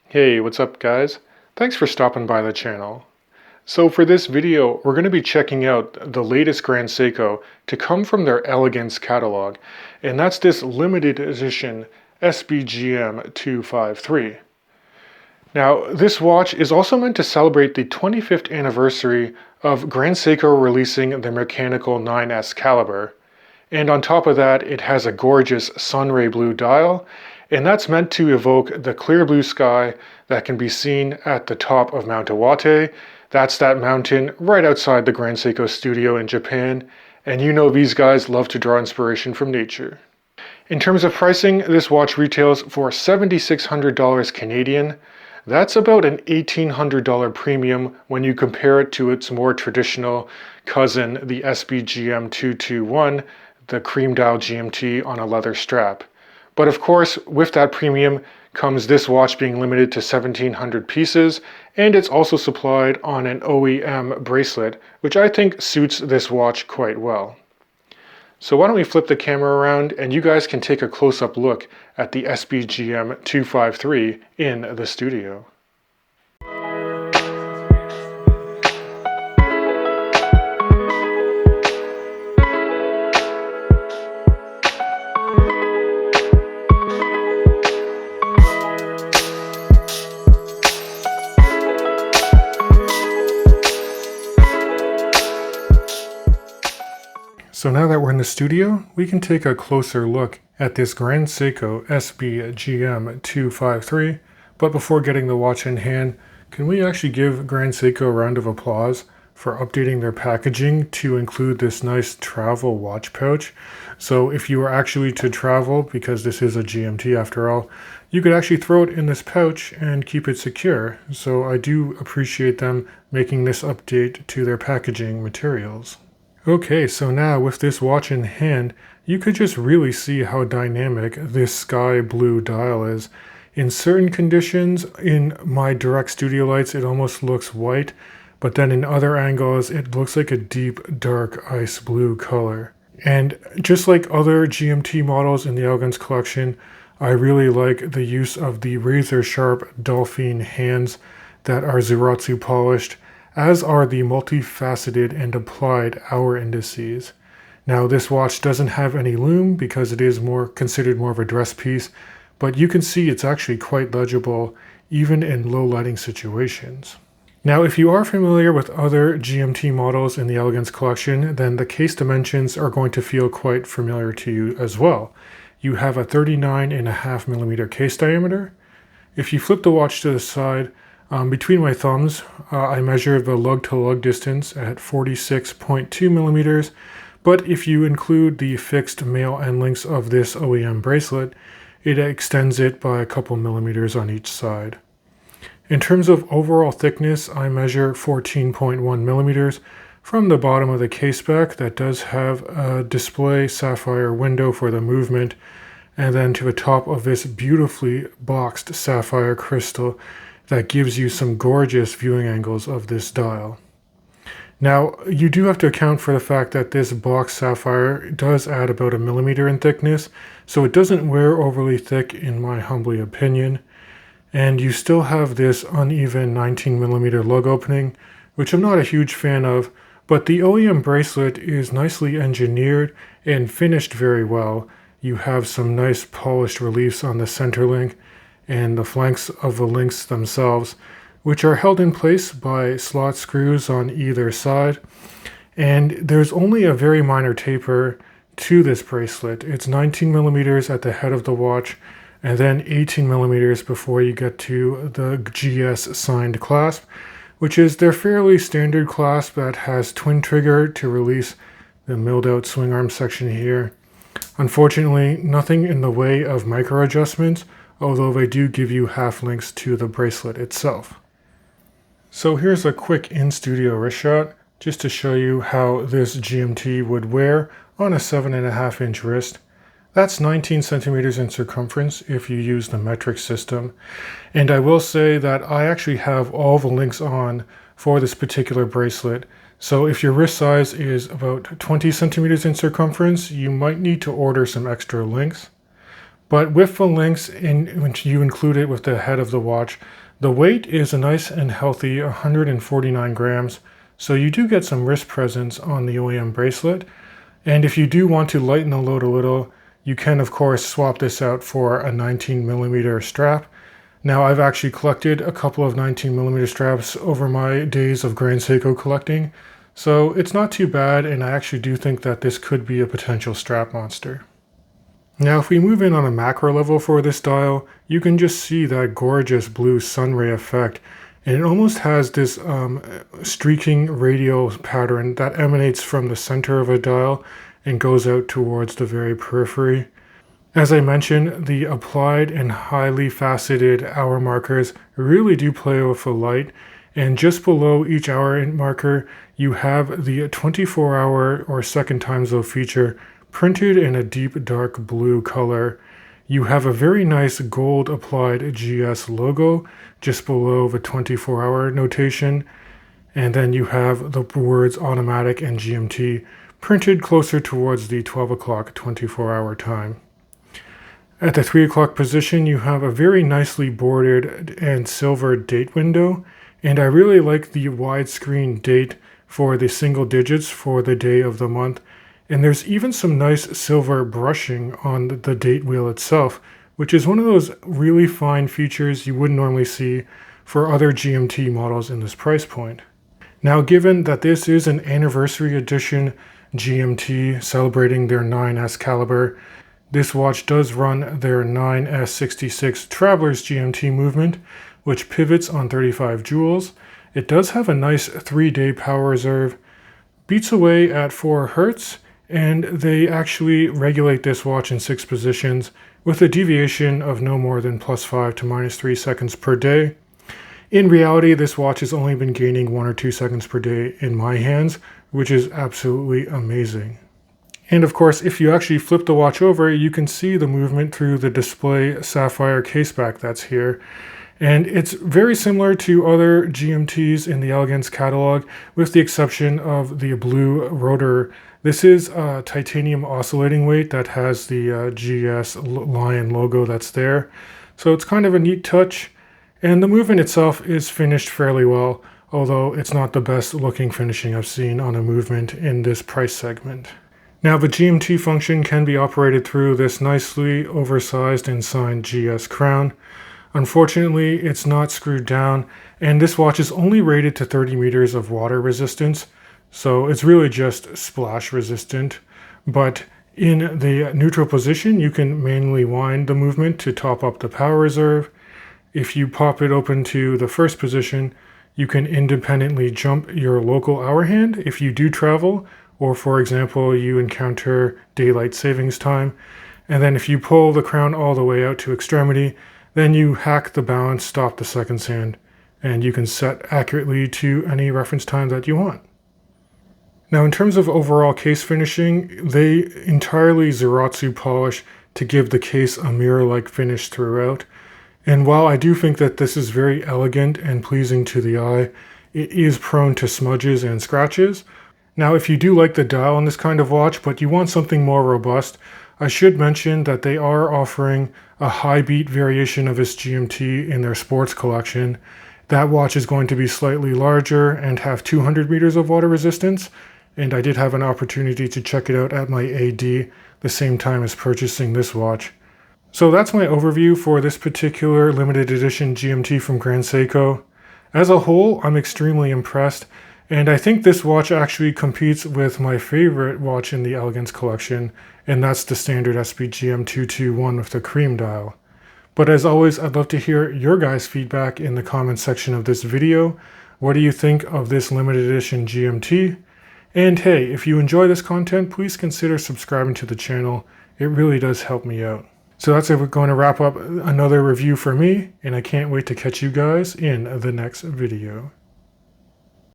Hey, what's up guys? Thanks for stopping by the channel. So for this video, we're going to be checking out the latest Grand Seiko to come from their Elegance catalog, and that's this limited edition SBGM253. Now, this watch is also meant to celebrate the 25th anniversary of Grand Seiko releasing the mechanical 9S caliber. And on top of that, it has a gorgeous sunray blue dial, and that's meant to evoke the clear blue sky that can be seen at the top of Mount Iwate. That's that mountain right outside the Grand Seiko studio in Japan, and you know these guys love to draw inspiration from nature. In terms of pricing, this watch retails for $7,600 Canadian. That's about an $1,800 premium when you compare it to its more traditional cousin, the SBGM221, the cream dial GMT on a leather strap. But of course, with that premium comes this watch being limited to 1,700 pieces, and it's also supplied on an OEM bracelet, which I think suits this watch quite well. So why don't we flip the camera around and you guys can take a close-up look at the SBGM 253 in the studio. So now that we're in the studio, we can take a closer look at this Grand Seiko SBGM 253. But before getting the watch in hand, can we actually give Grand Seiko a round of applause for updating their packaging to include this nice travel watch pouch? So if you were actually to travel, because this is a GMT after all, you could actually throw it in this pouch and keep it secure. So I do appreciate them making this update to their packaging materials. Okay, so now with this watch in hand, you could just really see how dynamic this sky blue dial is. In certain conditions, in my direct studio lights, it almost looks white, but then in other angles, it looks like a deep, dark ice blue color. And just like other GMT models in the Elegance collection, I really like the use of the razor sharp dolphin hands that are Zuratsu polished, as are the multifaceted and applied hour indices. Now this watch doesn't have any lume because it is considered more of a dress piece, but you can see it's actually quite legible even in low lighting situations. Now if you are familiar with other GMT models in the Elegance collection, then the case dimensions are going to feel quite familiar to you as well. You have a 39.5mm case diameter. If you flip the watch to the side, between my thumbs, I measure the lug-to-lug distance at 46.2 millimeters, but if you include the fixed male end links of this OEM bracelet, it extends it by a couple millimeters on each side. In terms of overall thickness, I measure 14.1 millimeters from the bottom of the case back that does have a display sapphire window for the movement, and then to the top of this beautifully boxed sapphire crystal that gives you some gorgeous viewing angles of this dial. Now, you do have to account for the fact that this box sapphire does add about 1 millimeter in thickness, so it doesn't wear overly thick in my humble opinion. And you still have this uneven 19mm lug opening, which I'm not a huge fan of, but the OEM bracelet is nicely engineered and finished very well. You have some nice polished reliefs on the center link and the flanks of the links themselves, which are held in place by slot screws on either side. And there's only a very minor taper to this bracelet. It's 19mm at the head of the watch, and then 18mm before you get to the GS signed clasp, which is their fairly standard clasp that has twin trigger to release the milled out swing arm section here. Unfortunately, nothing in the way of micro adjustments, although they do give you half links to the bracelet itself. So here's a quick in-studio wrist shot, just to show you how this GMT would wear on a 7.5-inch wrist. That's 19 centimeters in circumference if you use the metric system. And I will say that I actually have all the links on for this particular bracelet. So if your wrist size is about 20 centimeters in circumference, you might need to order some extra links. But with the links, when you include it with the head of the watch, the weight is a nice and healthy 149 grams, so you do get some wrist presence on the OEM bracelet. And if you do want to lighten the load a little, you can of course swap this out for a 19mm strap. Now I've actually collected a couple of 19mm straps over my days of Grand Seiko collecting, so it's not too bad, and I actually do think that this could be a potential strap monster. Now if we move in on a macro level for this dial, you can just see that gorgeous blue sunray effect, and it almost has this streaking radial pattern that emanates from the center of a dial and goes out towards the very periphery. As I mentioned, the applied and highly faceted hour markers really do play with the light, and just below each hour marker you have the 24-hour or second time zone feature printed in a deep dark blue color. You have a very nice gold applied GS logo just below the 24-hour notation, and then you have the words automatic and GMT printed closer towards the 12 o'clock 24-hour time. At the 3 o'clock position, you have a very nicely bordered and silver date window, and I really like the widescreen date for the single digits for the day of the month. And there's even some nice silver brushing on the date wheel itself, which is one of those really fine features you wouldn't normally see for other GMT models in this price point. Now, given that this is an anniversary edition GMT celebrating their 9S caliber, this watch does run their 9S66 Traveler's GMT movement, which pivots on 35 joules. It does have a nice 3-day power reserve, beats away at 4 Hertz, and they actually regulate this watch in 6 positions with a deviation of no more than +5 to -3 seconds per day. In reality, this watch has only been gaining 1 or 2 seconds per day in my hands, which is absolutely amazing. And of course, if you actually flip the watch over, you can see the movement through the display sapphire caseback that's here. And it's very similar to other GMTs in the Elegance catalog, with the exception of the blue rotor. This is a titanium oscillating weight that has the GS lion logo that's there. So it's kind of a neat touch. And the movement itself is finished fairly well, although it's not the best looking finishing I've seen on a movement in this price segment. Now the GMT function can be operated through this nicely oversized and signed GS crown. Unfortunately, it's not screwed down, and this watch is only rated to 30 meters of water resistance, so it's really just splash resistant. But in the neutral position, you can manually wind the movement to top up the power reserve. If you pop it open to the first position, you can independently jump your local hour hand if you do travel, or for example, you encounter daylight savings time. And then if you pull the crown all the way out to extremity, then you hack the balance, stop the seconds hand, and you can set accurately to any reference time that you want. Now in terms of overall case finishing, they entirely Zeratsu polish to give the case a mirror-like finish throughout. And while I do think that this is very elegant and pleasing to the eye, it is prone to smudges and scratches. Now if you do like the dial on this kind of watch, but you want something more robust, I should mention that they are offering a high beat variation of this GMT in their sports collection. That watch is going to be slightly larger and have 200 meters of water resistance, and I did have an opportunity to check it out at my AD the same time as purchasing this watch. So that's my overview for this particular limited edition GMT from Grand Seiko. As a whole, I'm extremely impressed, and I think this watch actually competes with my favorite watch in the Elegance collection, and that's the standard SBGM253 with the cream dial. But as always, I'd love to hear your guys' feedback in the comments section of this video. What do you think of this limited edition GMT? And hey, if you enjoy this content, please consider subscribing to the channel. It really does help me out. So that's it. We're going to wrap up another review for me, and I can't wait to catch you guys in the next video.